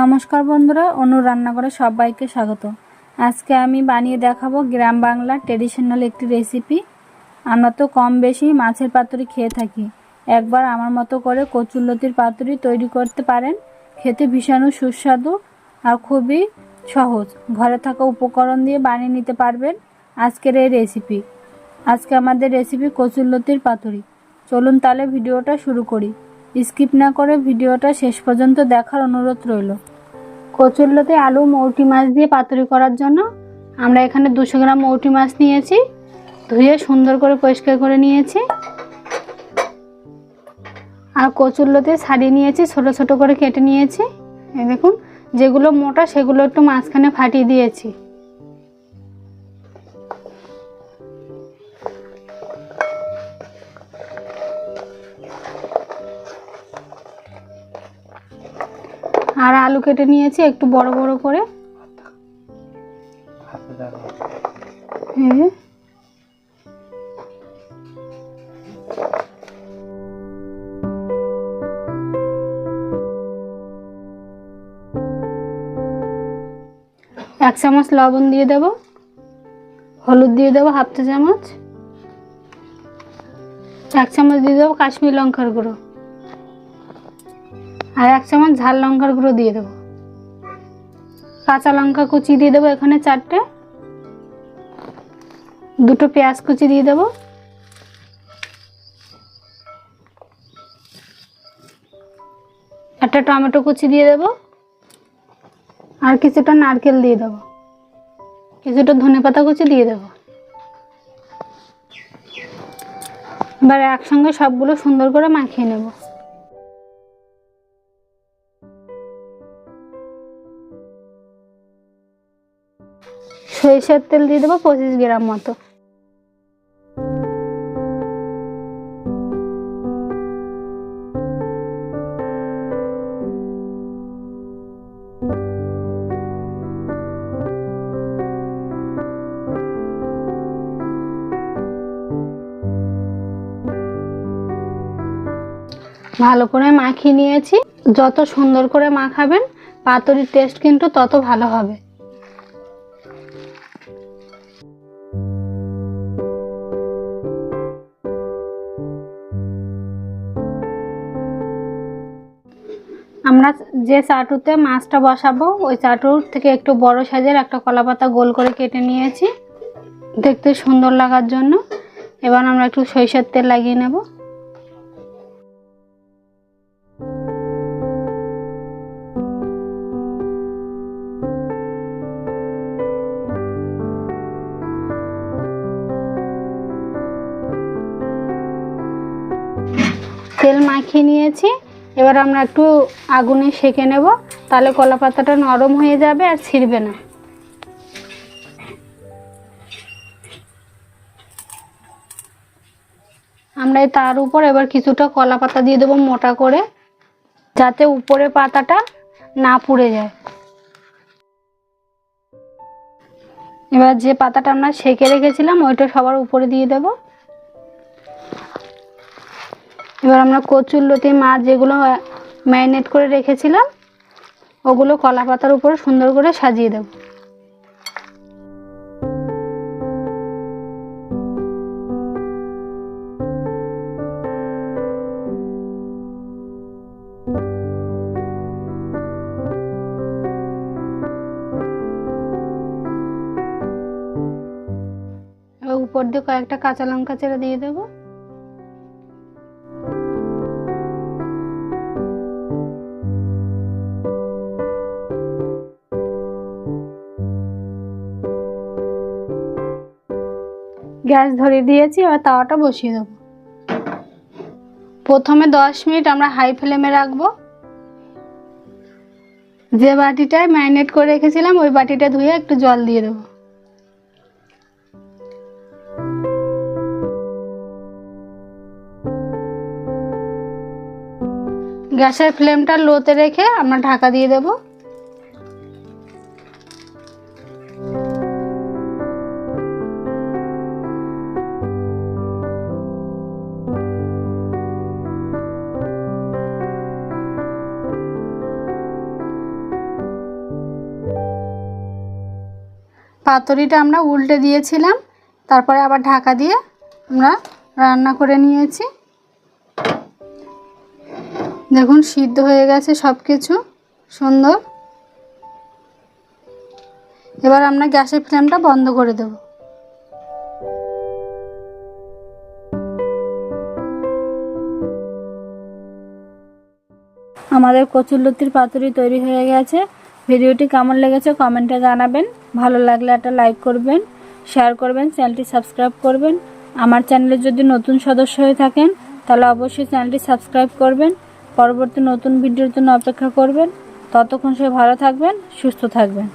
নমস্কার বন্ধুরা, অনু রান্নাঘরে সবাইকে স্বাগত। আজকে আমি বানিয়ে দেখাবো গ্রাম বাংলার ট্রেডিশনাল একটি রেসিপি। আমরা তো কম বেশি মাছের পাতুরি খেয়ে থাকি। একবার আমার মতো করে কচুরলতির পাতুরি তৈরি করতে পারেন। খেতে ভীষণ সুস্বাদু আর খুবই সহজ। ঘরে থাকা উপকরণ দিয়ে বানিয়ে নিতে পারবেন আজকের এই রেসিপি। আজকে আমাদের রেসিপি কচুরলতির পাতুরি। চলুন তাহলে ভিডিওটা শুরু করি। স্কিপ না করে ভিডিওটা শেষ পর্যন্ত দেখার অনুরোধ রইল। কচুরলতি আলু মৌটি মাছ দিয়ে পাতুরি করার জন্য আমরা এখানে 200 গ্রাম মৌটি মাছ নিয়েছি। ধুয়ে সুন্দর করে পরিষ্কার করে নিয়েছি। আর কচুরলতি ছাড়িয়ে নিয়েছি, ছোট ছোট করে কেটে নিয়েছি। এই দেখুন, যেগুলো মোটা সেগুলো একটু মাঝখানে ফাটিয়ে দিয়েছি। আর আলু কেটে নিয়েছি একটু বড় বড় করে। এক চামচ লবণ দিয়ে দেব, হলুদ দিয়ে দেবো হাফ চা চামচ, 1 চামচ দিয়ে দেবো কাশ্মীর লঙ্কার গুঁড়ো, আর 1 চামচ ঝাল লঙ্কার গুঁড়ো দিয়ে দেবো। কাঁচা লঙ্কা কুচি দিয়ে দেবো এখানে 4টে, 2টো পেঁয়াজ কুচি দিয়ে দেবো, একটা টমেটো কুচি দিয়ে দেবো, আর কিছুটা নারকেল দিয়ে দেবো, কিছুটা ধনেপাতা কুচি দিয়ে দেবো। এবার একসঙ্গে সবগুলো সুন্দর করে মাখিয়ে নেব। সরিষার তেল দিয়ে দেবো 25 গ্রাম মতো। ভালো করে মাখিয়ে নিয়েছি। যত সুন্দর করে মাখাবেন পাতুরির টেস্ট কিন্তু তত ভালো হবে। আমরা যে চাটুতে মাছটা বসাবো ওই চাটুর থেকে একটু বড় সাইজের একটা কলাপাতা গোল করে কেটে নিয়েছি দেখতে সুন্দর লাগার জন্য। এবার আমরা একটু সরিষার তেল লাগিয়ে নেব। তেল মাখিয়ে নিয়েছি। এবার আমরা একটু আগুনে সেঁকে নেব, তাহলে কলা পাতাটা নরম হয়ে যাবে আর ছিঁড়বে না। আমরা তার উপর এবার কিছুটা কলা পাতা দিয়ে দেবো মোটা করে, যাতে উপরে পাতাটা না পুড়ে যায়। এবার যে পাতাটা আমরা সেঁকে রেখেছিলাম ওইটা সবার উপরে দিয়ে দেব। এবার আমরা কচুরলতি মাছ যেগুলো ম্যারিনেট করে রেখেছিলাম ওগুলো কলা পাতার উপরে সুন্দর করে সাজিয়ে দেব। এবার উপর দিয়ে কয়েকটা কাঁচা লঙ্কা চেরা দিয়ে দেবো। গ্যাস ধরিয়ে দিয়েছি, এবার তাওয়াটা বসিয়ে দেবো। প্রথমে 10 মিনিট আমরা হাই ফ্লেমে রাখবো। যে বাটিটায় ম্যারিনেট করে রেখেছিলাম ওই বাটিটা ধুয়ে একটু জল দিয়ে দেবো। গ্যাসের ফ্লেমটা লোতে রেখে আমরা ঢাকা দিয়ে দেবো। পাতুরিটা আমরা উল্টে দিয়েছিলাম, তারপরে আবার ঢাকা দিয়ে আমরা রান্না করে নিয়েছি। দেখুন সিদ্ধ হয়ে গেছে সব কিছু সুন্দর। এবার আমরা গ্যাসের ফ্লেমটা বন্ধ করে দেব। আমাদের কচুরলতির পাতুরি তৈরি হয়ে গেছে। ভিডিওটি কেমন লেগেছে কমেন্টে জানাবেন। ভালো লাগলে একটা লাইক করবেন, শেয়ার করবেন, চ্যানেলটি সাবস্ক্রাইব করবেন। আমার চ্যানেলে যদি নতুন সদস্য হয়ে থাকেন তাহলে অবশ্যই চ্যানেলটি সাবস্ক্রাইব করবেন। পরবর্তী নতুন ভিডিওর জন্য অপেক্ষা করবেন। ততক্ষণ সবাই ভালো থাকবেন, সুস্থ থাকবেন।